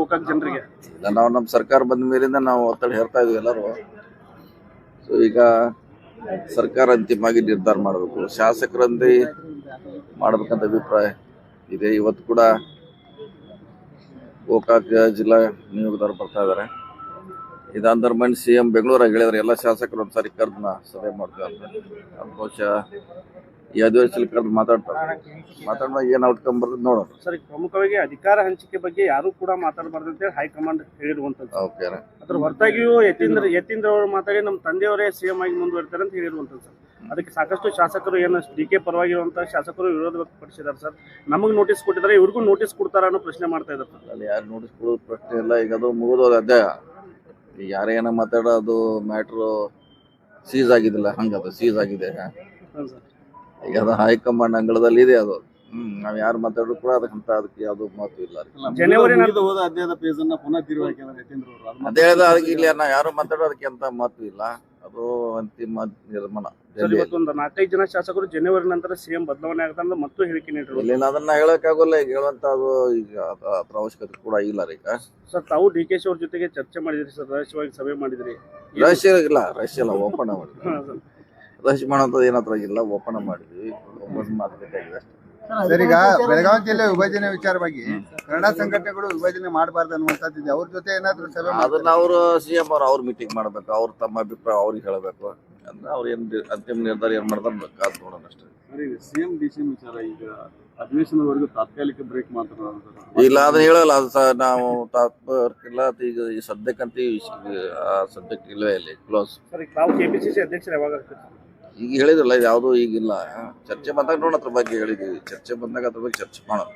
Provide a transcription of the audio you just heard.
ಗೋಕಾಕ್ ಜನರಿಗೆ? ಇಲ್ಲ, ನಾವು ನಮ್ಮ ಸರ್ಕಾರ ಬಂದ ಮೇಲಿಂದ ನಾವು ಒತ್ತಡ ಹೇರ್ತಾ ಇದೀವಿ ಎಲ್ಲರೂ. ಸೊ ಈಗ ಸರ್ಕಾರ ಅಂತಿಮವಾಗಿ ನಿರ್ಧಾರ ಮಾಡಬೇಕು, ಶಾಸಕರಂದೇ ಮಾಡ್ಬೇಕಂತ ಅಭಿಪ್ರಾಯ ಇದೆ. ಇವತ್ತು ಕೂಡ ಗೋಕಾಕ್ ಜಿಲ್ಲಾ ನಿಯೋಗದವ್ರು ಬರ್ತಾ ಇದ್ದಾರೆ. ಇದಾಂದ್ರ ಮನೆ CM ಬೆಂಗಳೂರಾಗ ಹೇಳಿದ್ರೆ ಎಲ್ಲ ಶಾಸಕರು ಒಂದ್ಸಾರಿ ಕರೆದು ಸಭೆ ಮಾಡ್ತೀವಿ ಅಂತ. ಬಹುಶಃ ಈ ಅಧಿವೇಶನ ಕರೆದು ಮಾತಾಡಿದಾಗ ಏನು ಔಟ್ಕಮ್ ಬರ್ತದೆ ನೋಡೋಣ. ಸರ್, ಪ್ರಮುಖವಾಗಿ ಅಧಿಕಾರ ಹಂಚಿಕೆ ಬಗ್ಗೆ ಯಾರು ಕೂಡ ಮಾತಾಡಬಾರ್ದು ಅಂತ ಹೇಳಿ ಹೈಕಮಾಂಡ್ ಹೇಳಿರುವಂತದ್ದು. ಓಕೆ, ಅದ್ರ ಹೊರತಾಗಿಯೂ ಯತೀಂದ್ರ ಅವರು ಮಾತಾಡಿ ನಮ್ಮ ತಂದೆಯವರೇ CM ಆಗಿ ಮುಂದುವರಿತಾರೆ ಅಂತ ಹೇಳಿರುವಂತದ್ದು ಸರ್. ಅದಕ್ಕೆ ಸಾಕಷ್ಟು ಶಾಸಕರು ಏನು DK ಪರವಾಗಿರುವಂತಹ ಶಾಸಕರು ವಿರೋಧ ವ್ಯಕ್ತಪಡಿಸಿದ್ದಾರೆ ಸರ್. ನಮಗೆ ನೋಟಿಸ್ ಕೊಟ್ಟಿದ್ದಾರೆ, ಇವ್ರಿಗೂ ನೋಟಿಸ್ ಕೊಡ್ತಾರ ಅನ್ನೋ ಪ್ರಶ್ನೆ ಮಾಡ್ತಾ ಇದ್ದಾರೆ ಸರ್. ಅಲ್ಲಿ ಯಾರು ನೋಟಿಸ್ ಕೊಡೋದು ಪ್ರಶ್ನೆ ಇಲ್ಲ. ಈಗ ಅದು ಮುಗಿದೋದ ಅಧ್ಯಾಯ. ಈಗ ಯಾರೇನ ಮಾತಾಡೋದು ಮ್ಯಾಟ್ರು ಸೀಸ್ ಆಗಿದ್ದಿಲ್ಲ, ಹಂಗದು ಸೀಸ್ ಆಗಿದೆ. ಈಗ ಅದು ಹೈಕಮಾಂಡ್ ಅಂಗಳದಲ್ಲಿ ಇದೆ ಅದು. ನಾವ್ ಯಾರು ಮಾತಾಡೋದು ಕೂಡ ಅದಕ್ಕೆ ಯಾವ್ದು ಮಾತು ಇಲ್ಲ. ಜನವರಿ ಅದೇ ಹೇಳ್ದ, ಅದಕ್ಕೆ ಇಲ್ಲಿ ನಾವು ಯಾರು ಮಾತಾಡೋ ಅದಕ್ಕೆ ಅಂತ ಮಾತು ಇಲ್ಲ. ಅದು ಅಂತಿಮ ನಿರ್ಮಾಣ. ಇವತ್ತೊಂದು 4-5 ಜನ ಶಾಸಕರು ಜನವರಿ ನಂತರ CM ಬದಲಾವಣೆ ಆಗುತ್ತೆ ಅಂತ ಮತ್ತು ಹೇಳಿಕೆ ನೀಡಿದ್ರು. ಇಲ್ಲ, ಅದನ್ನ ಹೇಳಕ್ಕಾಗಲ್ಲ. ಈಗ ಹೇಳುವಂತ ಅದು ಈಗ ಅದ್ರ ಅವಶ್ಯಕತೆ ಕೂಡ ಇಲ್ಲ ಈಗ. ಸರ್, ತಾವು DKಶಿ ಅವ್ರ ಜೊತೆಗೆ ಚರ್ಚೆ ಮಾಡಿದ್ರಿ ಸರ್, ರಹಸ್ಯವಾಗಿ ಸಭೆ ಮಾಡಿದ್ರಿ? ರಹಸ್ಯ ಇಲ್ಲ, ಓಪನ್ ಮಾಡಿದ್ವಿ. ರಹಸ್ಯ ಮಾಡೋಂಥದ್ದು ಏನತ್ರ ಇಲ್ಲ, ಓಪನ್ ಮಾಡಿದ್ವಿ. ಮಾತುಕತೆ ಆಗಿದೆ ಅಷ್ಟೇ. ಸರ್, ಈಗ ಬೆಳಗಾವಿ ಜಿಲ್ಲೆ ವಿಭಜನೆ ವಿಚಾರವಾಗಿ ಕನ್ನಡ ಸಂಘಟನೆಗಳು ವಿಭಜನೆ ಮಾಡಬಾರ್ದು ಅನ್ನುವಂಥದ್ದು, ಅವ್ರ ಜೊತೆ ಏನಾದ್ರು ಸಭೆ ಅದನ್ನ ಅವರು CM ಅವ್ರು ಮೀಟಿಂಗ್ ಮಾಡ್ಬೇಕು. ಅವ್ರು ತಮ್ಮ ಅಭಿಪ್ರಾಯ ಅವ್ರಿಗೆ ಹೇಳಬೇಕು. ಅಂದ್ರೆ ಅವ್ರು ಏನ್ ಅಂತಿಮ ನಿರ್ಧಾರ ಏನ್ ಮಾಡ್ತಾರೆ ಕಾದ್ ನೋಡೋಣ ಅಷ್ಟೇ. CM DCM ವಿಚಾರ ಈಗ ಅಧಿವೇಶನವರೆಗೂ ತಾತ್ಕಾಲಿಕ ಬ್ರೇಕ್ ಮಾತ್ರ ಇಲ್ಲ, ಅದನ್ನ ಹೇಳಲ್ಲ. ಅದು ನಾವು ತಾತ್ಪರ್ಕಿಲ್ಲ. ಈಗ ಈ ಸದ್ಯಕ್ಕಂತ ಸದ್ಯಕ್ಕೆ ಇಲ್ಲವೇ ಇಲ್ಲ, ಕ್ಲೋಸ್. ಸರ್, ತಾವು KPCC ಅಧ್ಯಕ್ಷರು ಯಾವಾಗ ಆಗ್ತಾರೆ? ಈಗ ಹೇಳಿದ್ರಲ್ಲ, ಇದು ಯಾವುದೂ ಈಗಿಲ್ಲ. ಚರ್ಚೆ ಬಂದಾಗ ನೋಡೋಣ, ಅದ್ರ ಬಗ್ಗೆ ಹೇಳಿದೀವಿ. ಚರ್ಚೆ ಬಂದಾಗ ಅದ್ರ ಬಗ್ಗೆ ಚರ್ಚೆ ಮಾಡೋಣ.